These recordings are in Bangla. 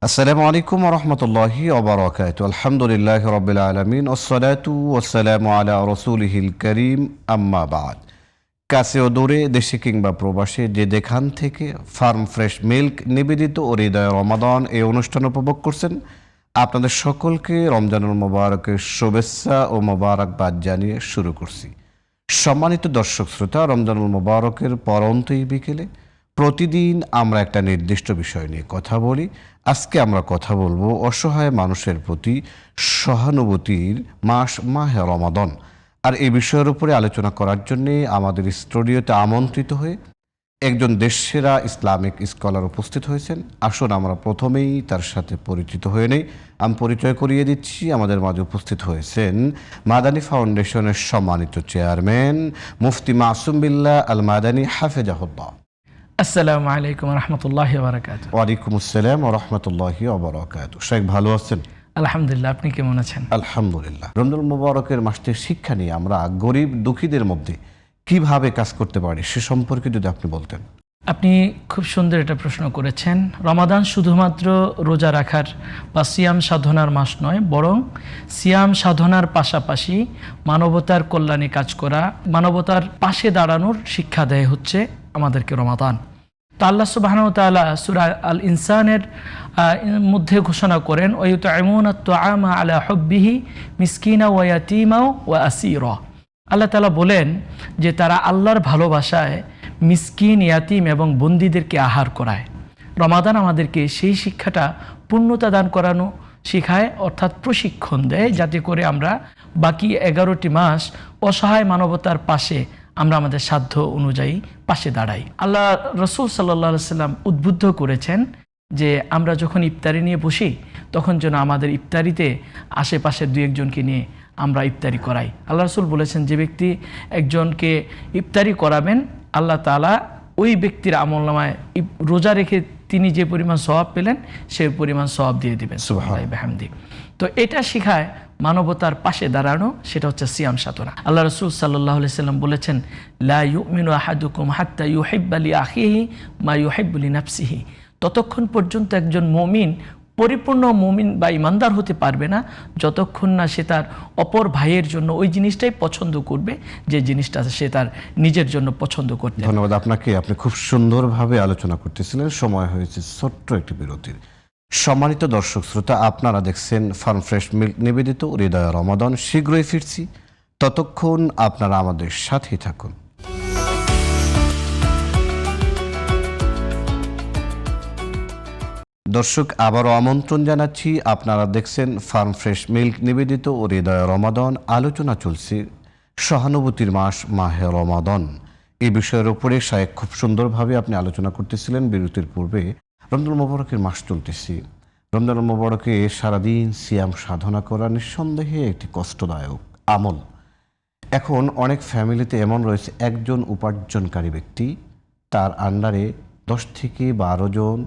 আসসালামু আলাইকুম ওয়া রাহমাতুল্লাহি ওয়া বারাকাতুহু। আলহামদুলিল্লাহি রাব্বিল আলামিন ওয়াসসালাতু ওয়াসসালামু আলা রাসূলিহিল কারীম, আম্মা বা'দ। কাছে ও দূরে, দেশে কিংবা প্রবাসে, যে যেখান থেকে ফার্ম ফ্রেশ মিল্ক নিবেদিত ও হৃদয় রমাদান এই অনুষ্ঠান উপভোগ করছেন, আপনাদের সকলকে রমজানুল মোবারকের শুভেচ্ছা ও মোবারকবাদ জানিয়ে শুরু করছি। সম্মানিত দর্শক শ্রোতা, রমজানুল মোবারকের পরন্ত এই বিকেলে প্রতিদিন আমরা একটা নির্দিষ্ট বিষয় নিয়ে কথা বলি। আজকে আমরা কথা বলবো অসহায় মানুষের প্রতি সহানুভূতির মাস মাহে রমাদান। আর এই বিষয়ের উপরে আলোচনা করার জন্যে আমাদের স্টুডিওতে আমন্ত্রিত হয়ে একজন দেশসেরা ইসলামিক স্কলার উপস্থিত হয়েছেন। আসুন আমরা প্রথমেই তার সাথে পরিচিত হয়ে নেই। আমি পরিচয় করিয়ে দিচ্ছি। আমাদের মাঝে উপস্থিত হয়েছেন মাদানী ফাউন্ডেশনের সম্মানিত চেয়ারম্যান মুফতি মাসুম বিল্লাহ আল মাদানী, হাফেজাহুল্লাহ। আসসালামু আলাইকুম রহমতুল্লাহি ওয়া বারাকাতুহু। ওয়ালাইকুম আসসালাম ওয়া রাহমাতুল্লাহি ওয়া বারাকাতুহু। শেখ, ভালো আছেন? আলহামদুলিল্লাহ, আপনি কেমন আছেন? আলহামদুলিল্লাহ। রমজানুল মুবারকের মাসটির শিক্ষা নিয়ে আমরা গরিব দুঃখীদের মধ্যে কিভাবে কাজ করতে পারি সে সম্পর্কে যদি আপনি বলতেন। আপনি খুব সুন্দর একটা প্রশ্ন করেছেন। রমাদান শুধুমাত্র রোজা রাখার বা সিয়াম সাধনার মাস নয়, বরং সিয়াম সাধনার পাশাপাশি মানবতার কল্যাণে কাজ করা, মানবতার পাশে দাঁড়ানোর শিক্ষা দেয় হচ্ছে আমাদেরকে রমাদান। তো আল্লাহ সুবহানাহু ওয়া তাআলা সূরা আল ইনসানের মধ্যে ঘোষণা করেন, ওয়ায়ুতঈমুনা আত-তুআমা আলা হুব্বিহি মিসকিনা ওয়া ইয়াতীমা ওয়া আসীরা। আল্লাহ তাআলা বলেন যে তারা আল্লাহর ভালোবাসায় মিসকিন, ইয়াতিম এবং বন্দীদেরকে আহার করায়। রমাদান আমাদেরকে সেই শিক্ষাটা পূর্ণতা দান করানো শিখায়, অর্থাৎ প্রশিক্ষণ দেয়, যাতে করে আমরা বাকি 11টি মাস অসহায় মানবতার পাশে আমরা আমাদের সাধ্য অনুযায়ী পাশে দাঁড়াই। আল্লাহ রসুল সাল্লাল্লাহু আলাইহি সাল্লাম উদ্বুদ্ধ করেছেন যে আমরা যখন ইফতারি নিয়ে বসি তখন যেন আমাদের ইফতারিতে আশেপাশের দু একজনকে নিয়ে আমরা ইফতারি করাই। আল্লাহ রসুল বলেছেন, যে ব্যক্তি একজনকে ইফতারি করাবেন, আল্লাহ তাআলা ওই ব্যক্তির আমলনামায় রোজা রেখে তিনি যে পরিমাণ সওয়াব পেলেন সেই পরিমাণ সওয়াব দিয়ে দিবেন। সুবহানাল্লাহি বিহামদি। তো এটা শিখায় মানবতার পাশে দাঁড়ানো, সেটা হচ্ছে সিয়াম সাধনা। আল্লাহ রাসূল সাল্লাল্লাহু আলাইহি সাল্লাম বলেছেন, লা ইউমিনু আহাদুকুম হাত্তা ইউহিব্বা লি আখিহি মা ইউহিব্বু লি নাফসিহি। ততক্ষণ পর্যন্ত একজন মুমিন পরিপূর্ণ মুমিন বা ইমানদার হতে পারবে না যতক্ষণ না সে তার অপর ভাইয়ের জন্য ওই জিনিসটাই পছন্দ করবে যে জিনিসটা সে তার নিজের জন্য পছন্দ করতে। ধন্যবাদ আপনাকে। আপনি খুব সুন্দরভাবে আলোচনা করতেছিলেন। সময় হয়েছে ছোট্ট একটি বিরতির। সম্মানিত দর্শক শ্রোতা, আপনারা দেখছেন ফার্ম ফ্রেশ মিল্ক নিবেদিত হৃদয় রমাদান। শীঘ্রই ফিরছি, ততক্ষণ আপনারা আমাদের সাথেই থাকুন। দর্শক, আবারও আমন্ত্রণ জানাচ্ছি। আপনারা দেখছেন ফার্ম ফ্রেশ মিল্ক নিবেদিত ও হৃদয় রমাদান। আলোচনা চলছে সহানুভূতির মাস মাহে রমাদান। এই বিষয়ের উপরে শায়েখ খুব সুন্দরভাবে আপনি আলোচনা করতেছিলেন বিরতির পূর্বে। রমজানুল মোবারকের মাস চলতেছি। রমজানুল মোবারকে সারাদিন সিয়াম সাধনা করা নিঃসন্দেহে একটি কষ্টদায়ক আমল। এখন অনেক ফ্যামিলিতে এমন রয়েছে, একজন উপার্জনকারী ব্যক্তি, তার আন্ডারে 10 থেকে 12 জন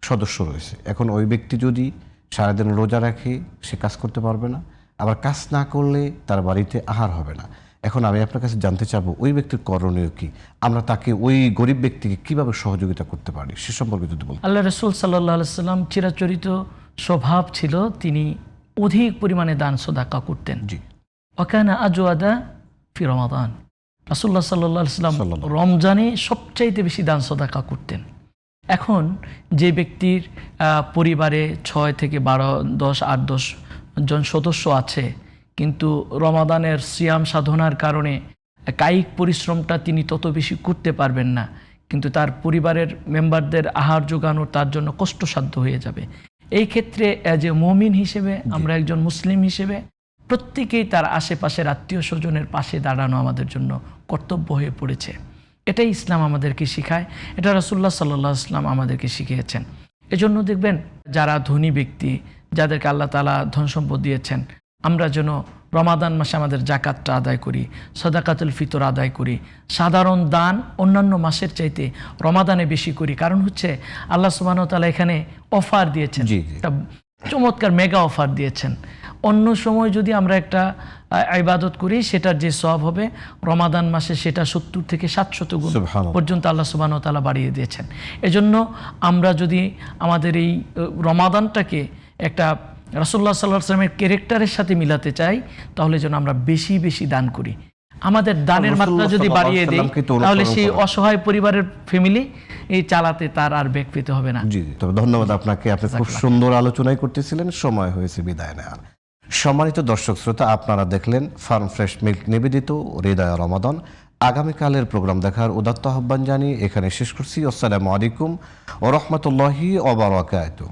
সদস্য রয়েছে। এখন ওই ব্যক্তি যদি সারাদিন রোজা রাখে, সে কাজ করতে পারবে না, আবার কাজ না করলে তার বাড়িতে আহার হবে না। এখন আমি আপনার কাছে জানতে চাবো, ওই ব্যক্তির করণীয় কি? আমরা তাকে, ওই গরিব ব্যক্তিকে কিভাবে সহযোগিতা করতে পারি সে সম্পর্কে যদি বলতে। আল্লাহ রাসূল সাল্লাল্লাহু আলাইহি সাল্লাম চিরাচরিত স্বভাব ছিল তিনি অধিক পরিমাণে দান সাদাকা করতেন। জি। ওয়াকানা আজওয়াদা ফি রমাদান। রাসূলুল্লাহ সাল্লাল্লাহু আলাইহি সাল্লাম রমজানে সবচাইতে বেশি দান সাদাকা করতেন। এখন যে ব্যক্তির পরিবারে 6 থেকে 12, 10, 8-10 জন সদস্য আছে, কিন্তু রমাদানের সিয়াম সাধনার কারণে কায়িক পরিশ্রমটা তিনি তত বেশি করতে পারবেন না, কিন্তু তার পরিবারের মেম্বারদের আহার জোগানো তার জন্য কষ্টসাধ্য হয়ে যাবে। এই ক্ষেত্রে অ্যাজ এ মুমিন হিসেবে, আমরা একজন মুসলিম হিসেবে প্রত্যেকেই তার আশেপাশের আত্মীয় স্বজনের পাশে দাঁড়ানো আমাদের জন্য কর্তব্য হয়ে পড়েছে। এটাই ইসলাম আমাদেরকে শিখায়, এটা রাসূলুল্লাহ সাল্লাল্লাহু আলাইহি সাল্লাম আমাদেরকে শিখিয়েছেন। এজন্য দেখবেন যারা ধনী ব্যক্তি, যাদেরকে আল্লাহ তাআলা ধন সম্পদ দিয়েছেন, আমরা যেন রমাদান মাসে আমাদের জাকাতটা আদায় করি, সাদাকাতুল ফিতর আদায় করি, সাধারণ দান অন্যান্য মাসের চাইতে রমাদানে বেশি করি। কারণ হচ্ছে আল্লাহ সুবহানাহু ওয়া তাআলা এখানে অফার দিয়েছেন, একটা চমৎকার মেগা অফার দিয়েছেন। অন্য সময় যদি আমরা একটা ইবাদত করি সেটার যে সওয়াব হবে রমাদান মাসে সেটা 70 থেকে 700 গুণ সুবহানাল্লাহ। পর্যন্ত আল্লাহ সুবহানাহু ওয়া তাআলা বাড়িয়ে দিয়েছেন। এজন্য আমরা যদি আমাদের এই রমাদানটাকে একটা রাসূলুল্লাহ সাল্লাল্লাহু আলাইহি ওয়াসাল্লামের ক্যারেক্টারের সাথে মিলাতে চাই, তাহলে যেন আমরা বেশি বেশি দান করি। আমাদের দানের মাত্রা যদি বাড়িয়ে দিই তাহলে সেই অসহায় পরিবারের ফ্যামিলি এই চালাতে তার আর বেগ পেতে হবে না। জি, তবে ধন্যবাদ আপনাকে, আপনি খুব সুন্দর আলোচনাই করতেছিলেন, সময় হয়েছে বিদায় নেওয়ার। সম্মানিত দর্শক শ্রোতা, আপনারা দেখলেন ফার্ম ফ্রেশ মিল্ক নিবেদিত হৃদয় রমাদান। আগামীকালের প্রোগ্রাম দেখার উদাত্ত আহ্বান জানিয়ে এখানে শেষ করছি। আসসালামু আলাইকুম ওয়া রাহমাতুল্লাহি ওয়া বারাকাতুহু।